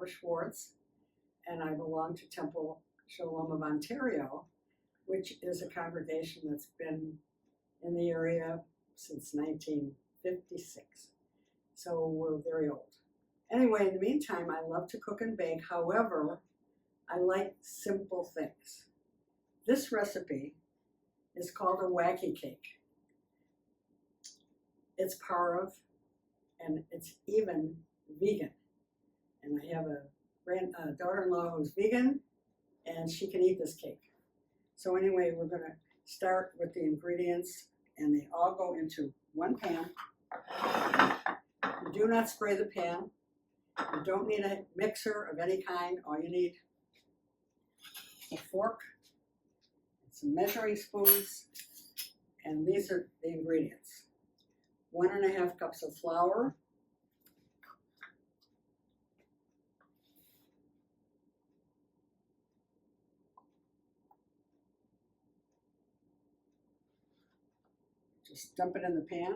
Barbara Schwartz, and I belong to Temple Shalom of Ontario, which is a congregation that's been in the area since 1956. So we're very old. Anyway, in the meantime, I love to cook and bake. However, I like simple things. This recipe is called a wacky cake. It's Parve, and it's even vegan. And I have a daughter-in-law who's vegan, and she can eat this cake. So anyway, we're gonna start with the ingredients, and they all go into one pan. You do not spray the pan. You don't need a mixer of any kind. All you need is a fork, some measuring spoons, and these are the ingredients. 1.5 cups of flour, just dump it in the pan.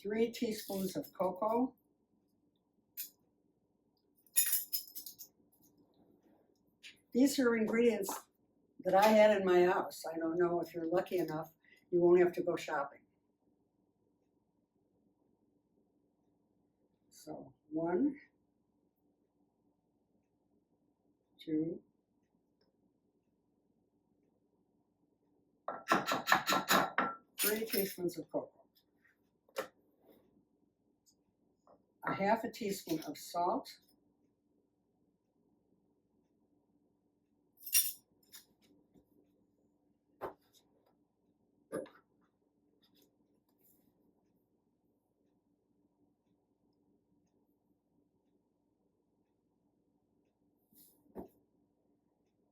Three teaspoons of cocoa. These are ingredients that I had in my house. I don't know if you're lucky enough, you won't have to go shopping. So 1, 2, 3 teaspoons of cocoa. 1/2 teaspoon of salt.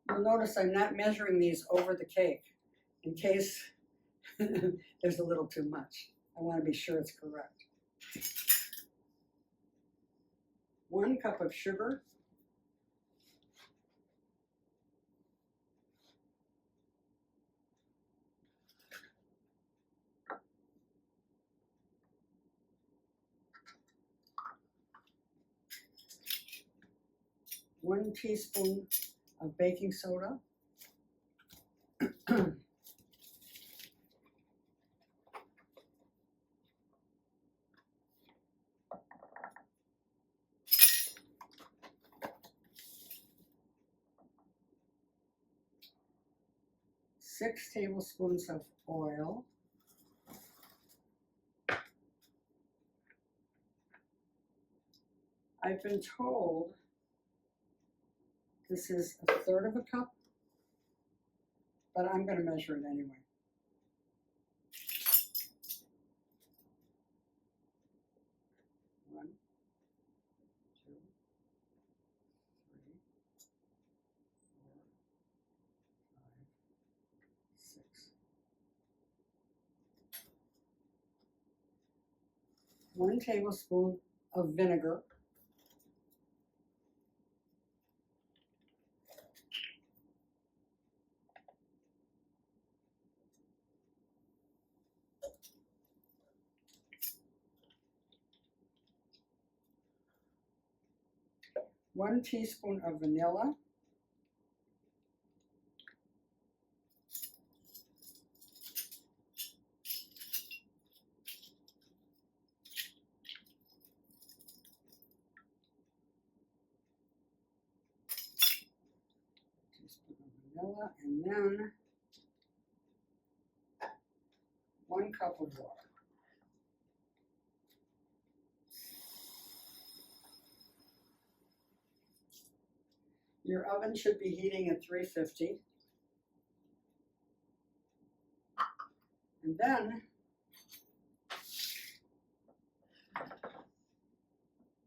You'll notice I'm not measuring these over the cake in case there's a little too much. I want to be sure it's correct. 1 cup of sugar. One teaspoon of baking soda. 6 tablespoons of oil. I've been told this is 1/3 of a cup, but I'm going to measure it anyway. One, 2, 3, 4, 5, 6. 1 tablespoon of vinegar. One teaspoon of vanilla. And then 1 cup of water. Your oven should be heating at 350. And then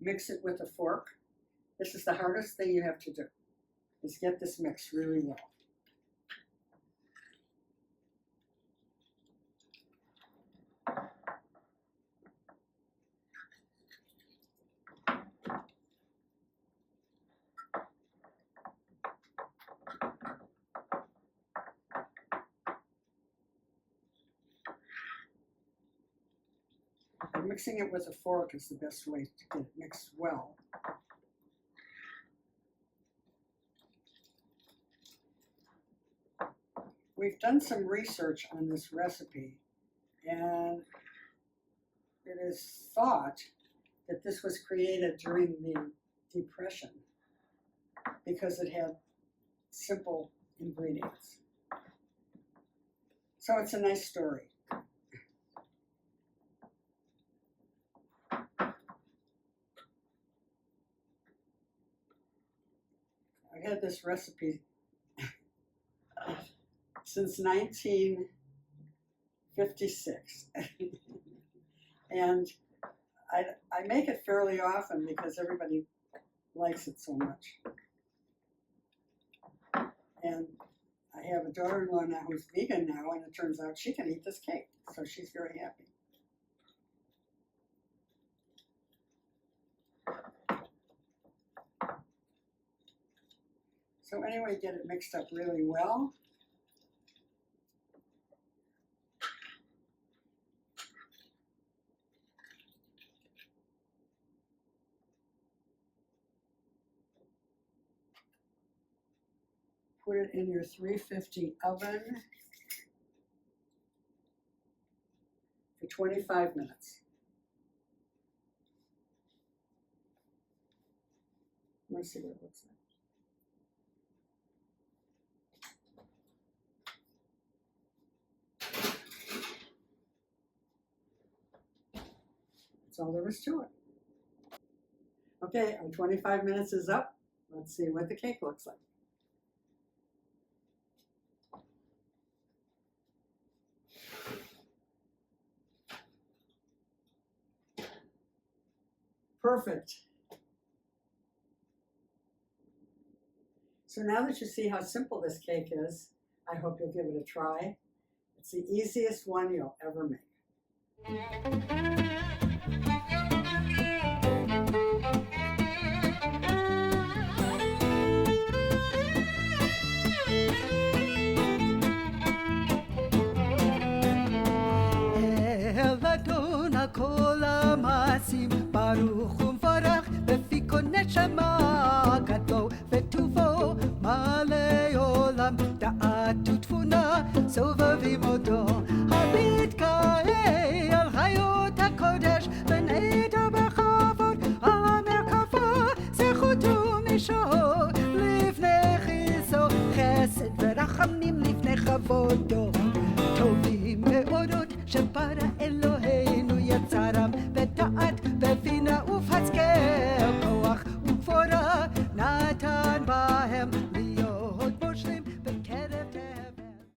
mix it with a fork. This is the hardest thing you have to do, is get this mixed really well. mixing it with a fork is the best way to get it mixed well. We've done some research on this recipe, and it is thought that this was created during the Depression because it had simple ingredients. So it's a nice story. I've had this recipe since 1956. And I make it fairly often because everybody likes it so much. And I have a daughter-in-law now who's vegan now, and it turns out she can eat this cake, so she's very happy. So anyway, get it mixed up really well. Put it in your 350 oven for 25 minutes. Let's see what it looks like. That's all there is to it. Okay, our 25 minutes is up. Let's see what the cake looks like. Perfect. So now that you see how simple this cake is, I hope you'll give it a try. It's the easiest one you'll ever make. כל המעשים ברוך ומבורך בפי כל נשמה גדלו וטובו מלא עולם דעת ותבונה סובבים אותו המתקהל על חיות הקודש ונדע בכבוד על המרכבה זכות ומשור לפני חיסו חסד ורחמים לפני כבודו טובים מאורות שברא אלוהים